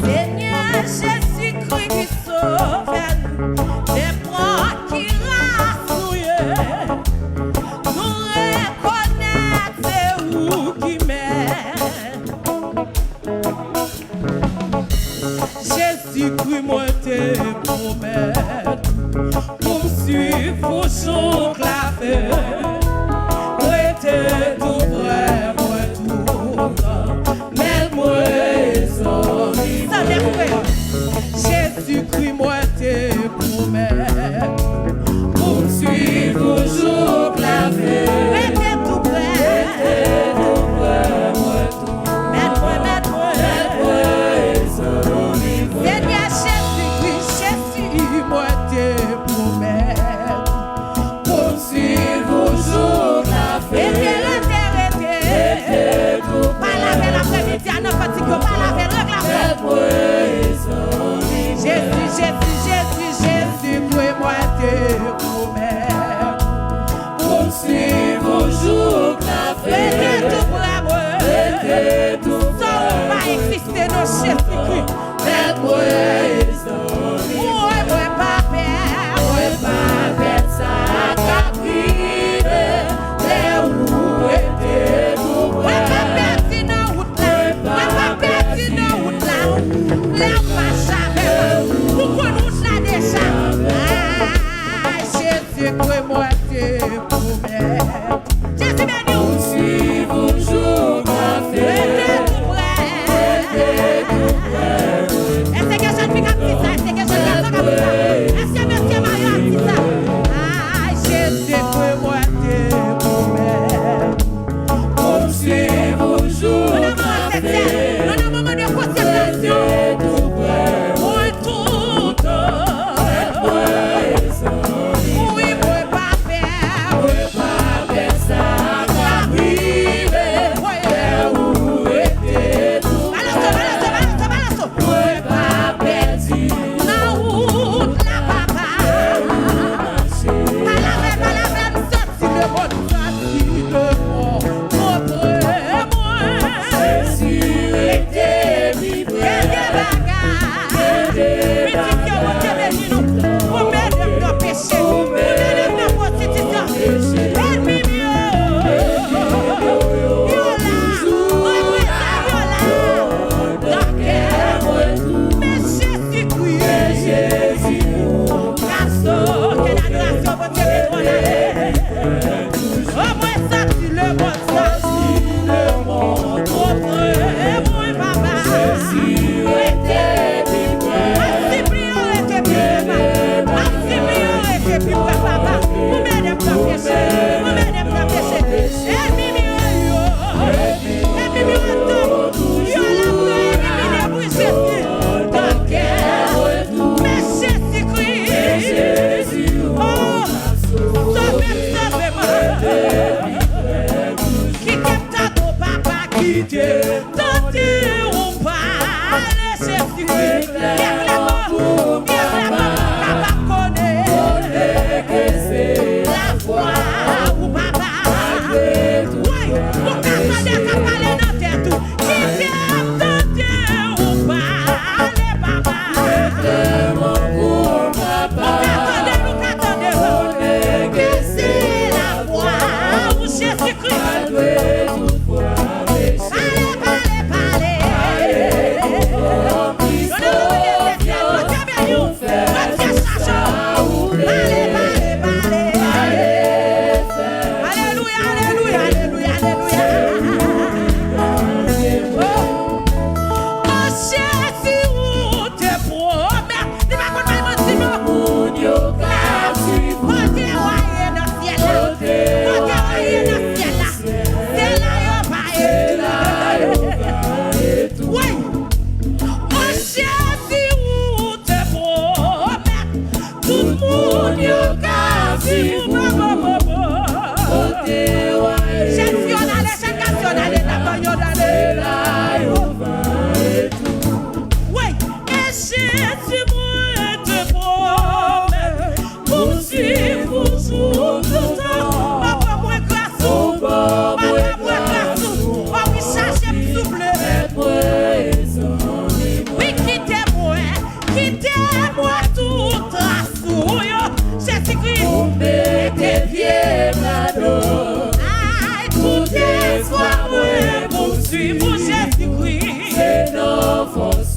Seigneur Jésus-Christ qui sauve des bras qui rassouillent. Nous reconnaissons c'est vous qui m'aide. Jésus-Christ moi te promets pour me suivre au jour clavé. Prêtez tout près, moi tout mais moi Jésus-Christ moi te promets pour me suivre au jour clavé. Prêtez tout près, moi tout mais moi Seigneur Jésus-Christ, Jésus moi te promets pour me suivre au jour clavé. Pas laver l'après-midi à n'importe qui, pas laver le Jésus, moi te promets pour me suivre au jour clavé. Tout pour moi, sans pas exister nos Jésus-Christ. Moi pas perdre ça, captive, les roues étaient tout près. Moi pas perdre dans route là, moi pas perdre dans route là. La marche pourquoi nous ça déjà? Jésus-Christ, moi te promets. Jésus m'a dit, on suit vos jours, ma fête. Tout près.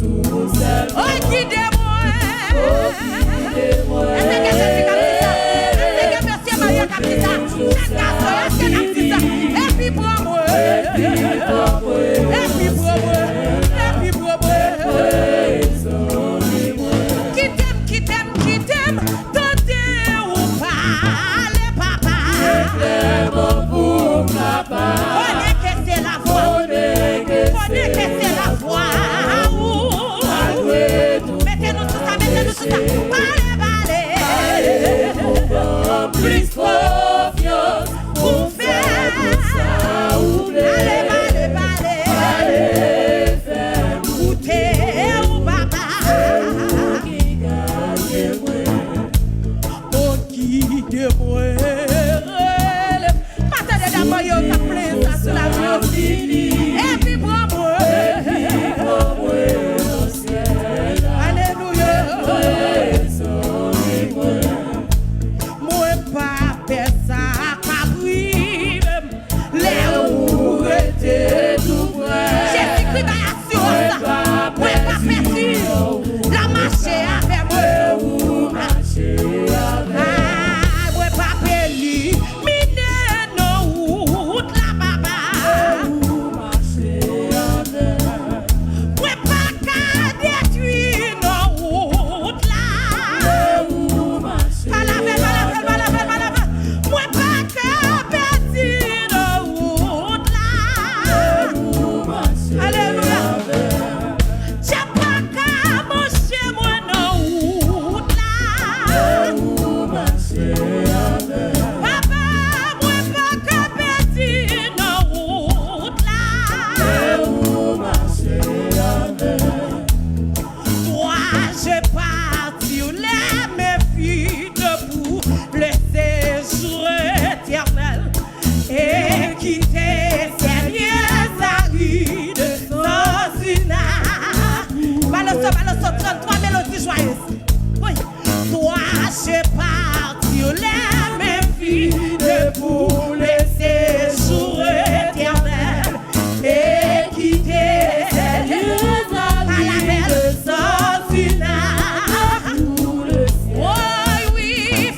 Oh, guidez-moi. Est-ce que Jésus comme ça? Est-ce que Monsieur Maria comme ça? Chaque garçon, est-ce que comme ça? Et puis pour moi. Et puis pour moi. Et puis pour moi. Qui t'aime, tentez ou pas, les papas. On est que c'est la foi. On est que c'est la foi. Mettez-nous tout ça. Allez. Plus confiance pour faire. Allez. Goûter ou papa. Oh, guide-moi. Partez d'abord, yo, ta plaît, ça sur la vie. Et puis, prends-moi. Alléluia. Moi, pas personne qui brille. Les roues étaient tout près. Jésus-Christ va assurer ça. Moi, pas personne. La marché avec moi. Moi, pas péli. Mine nos routes la papa. Moi, pas qu'à détruire nos routes là. Pas la veille. Moi, pas qu'à bâtir nos routes là. Alléluia. J'ai pas qu'à manger moi nos routes là. Papa, moi, pas qu'à bâtir nos routes là. Moi, j'ai parti les mes filles debout le séjour éternel et quitter ces lieux arides sans une Balance, 33 mélodies joyeuses. Oui. Toi, j'ai parti les mes filles debout le séjour éternel et quitter ces lieux arides sans une oui,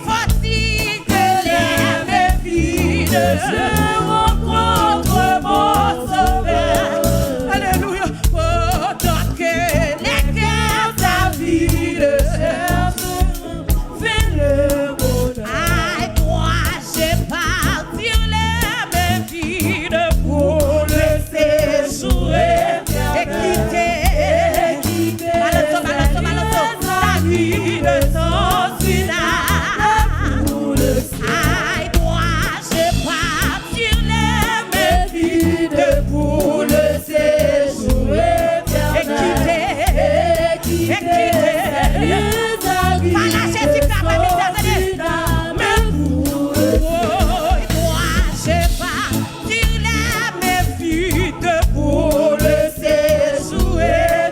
faut-il que les filles se rencontrent mon sauveur. Alléluia. Pendant que les cœurs avides cherchent vers le bonheur. Aïe, moi, j'ai parti les filles pour le séjour et quitter. La vie de son aïe, moi, j'ai parti les vides pour le séjour et quitter. Par la Jésus capable mais moi, j'ai parti les vides pour le séjour et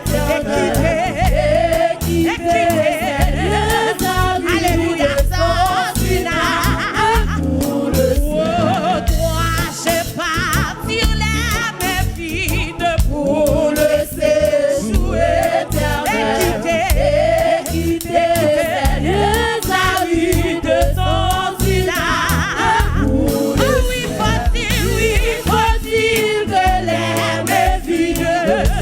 quitter. Alléluia, sans toi, j'ai parti les vides pour le séjour et quitter. Les amis de son oui, faut-il que les vides se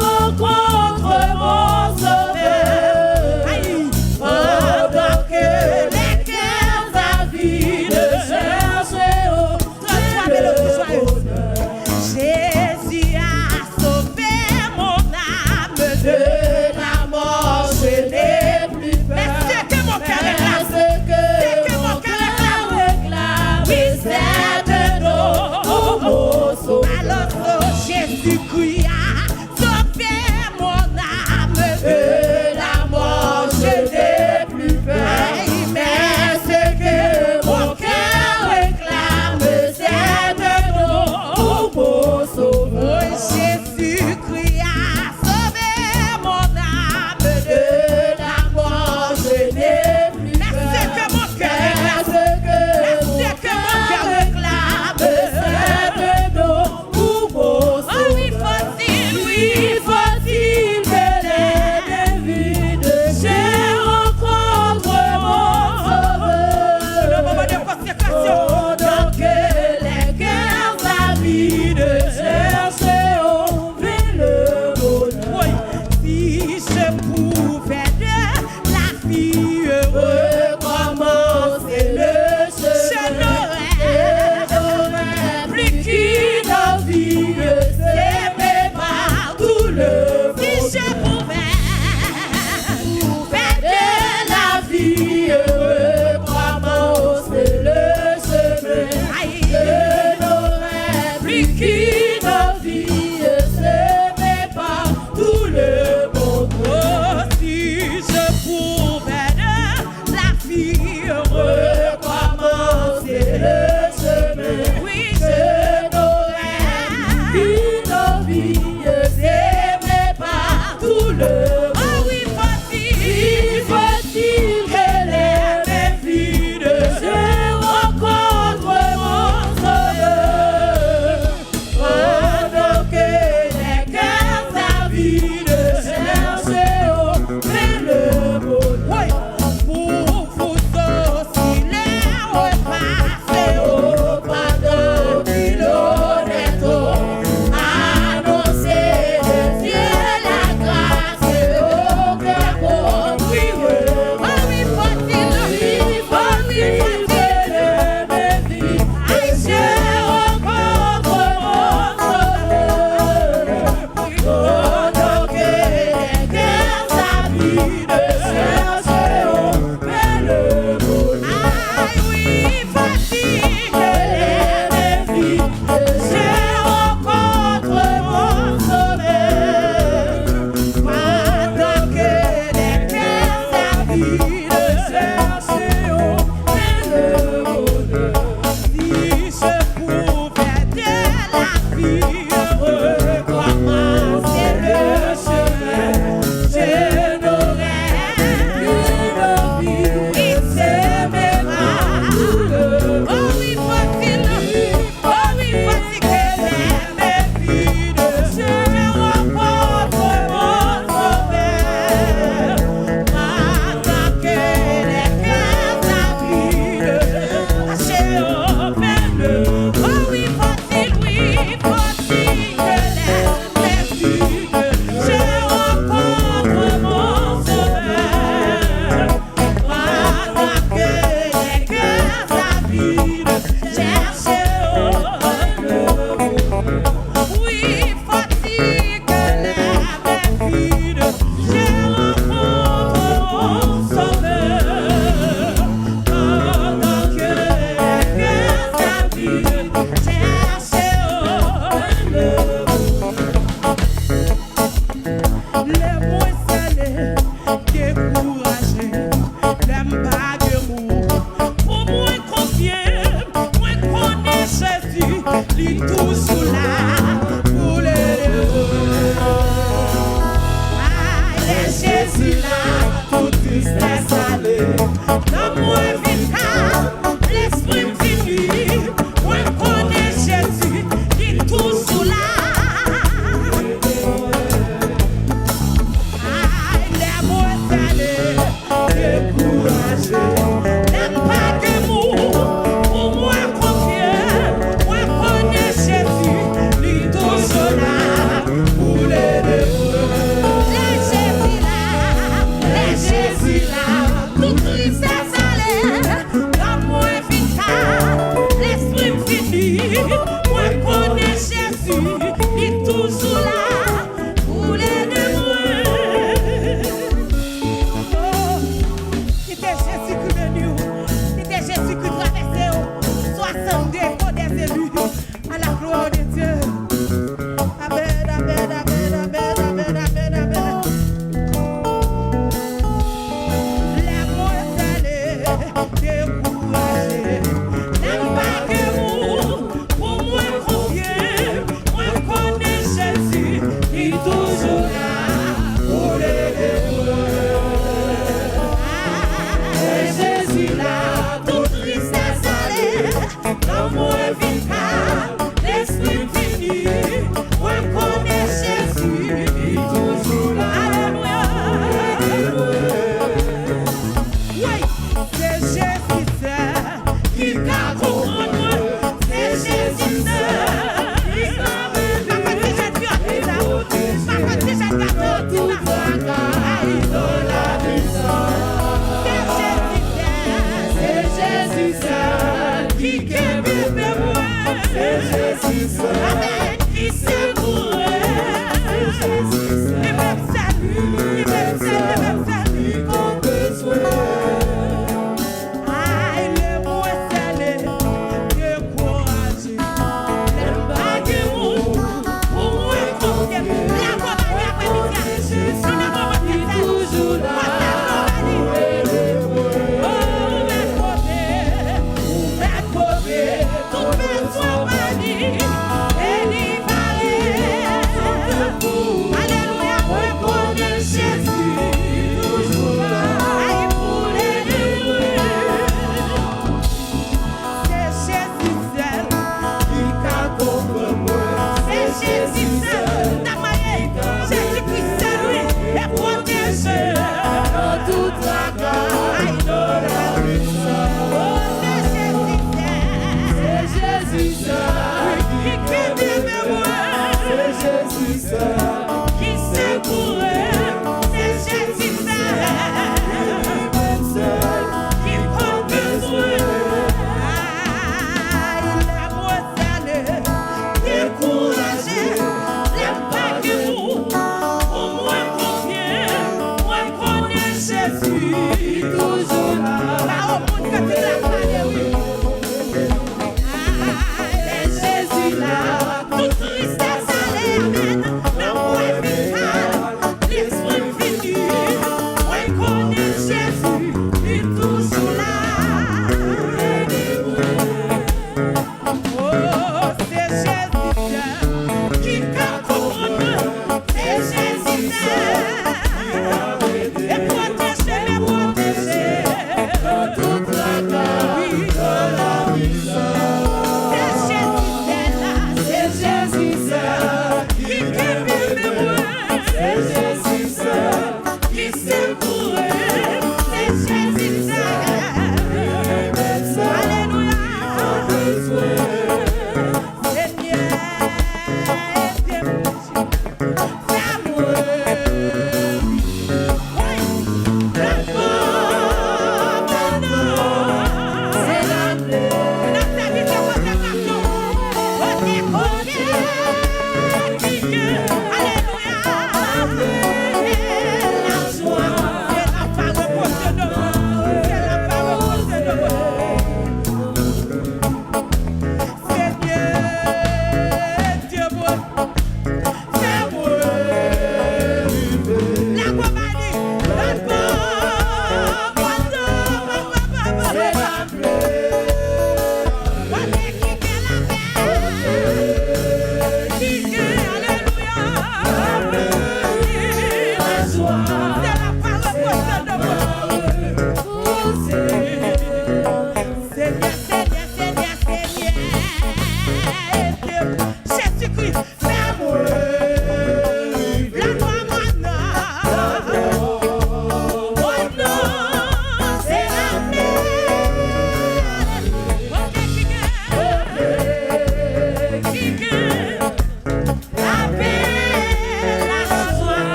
rencontrent mon sauveur. Pendant que les cœurs avides cherchent au Jésus a sauvé mon âme de la mort, je n'ai plus peur. Mais c'est que mon cœur réclame, oui, c'est de nos alors Jésus-Christ a sauvé mon âme de la mort, je n'ai plus peur. Mais ce que mon cœur réclame, c'est de nos sauveur. Jésus-Christ a sauvé mon pouvais de la vie recommencer le chemin. Je n'aurais plus qu'une envie de s'aimer partout le monde. Si je pouvais de la vie recommencer le chemin. Je n'aurais plus qu'une envie de s'aimer partout le monde. Oh, si je pouvais de la vie recommencer le chemin. Oui, je n'aurais qu'une envie de s'aimer partout le monde. Oh oui, faut-il que les mêmes vides se rencontrent mon sauveur, pendant que les cœurs avides cherchent au plein le monde. Pour vous osciller, repasser au pardon kilomètre, annoncer de Dieu la grâce au cœur compris. Oh oui, faut-il que les mêmes vies se rencontrent mon sauveur, pendant que les cœurs avides cherchent au plein le monde. Aïe oui, faut-il que les mêmes vies se rencontrent mon sauveur, pendant que les cœurs avides cherchent au plein le monde. Si je pouvais de la vie recommencer le chemin, je n'aurais qu'une envie de s'aimer partout le monde. Oh oui, faut-il que les mêmes vides se rencontrent mon sauveur, pendant que les cœurs avides cherchent au plein le monde. Oh oui, faut-il que les mêmes vides se rencontrent mon sauveur, pendant que les cœurs avides cherchent au plein le monde. Oui, faut-il que les mêmes vides se rencontrent mon sauveur, pendant que les cœurs avides cherchent au plein le monde. Les moins salés, découragés, n'aiment pas d'amour. Pour moins confier, moins connaît Jésus, lui toujours là pour les heureux. Les Jésus là, tout tristesse allée, dans moins vital, l'esprit fini, moins connaît Jésus, lui toujours là. Les moins salés, découragés, n'aiment pas d'amour. Pour moins confier, moins connaît Jésus, lui toujours là pour les heureux. Les Jésus là, tout tristesse allée.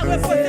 reposer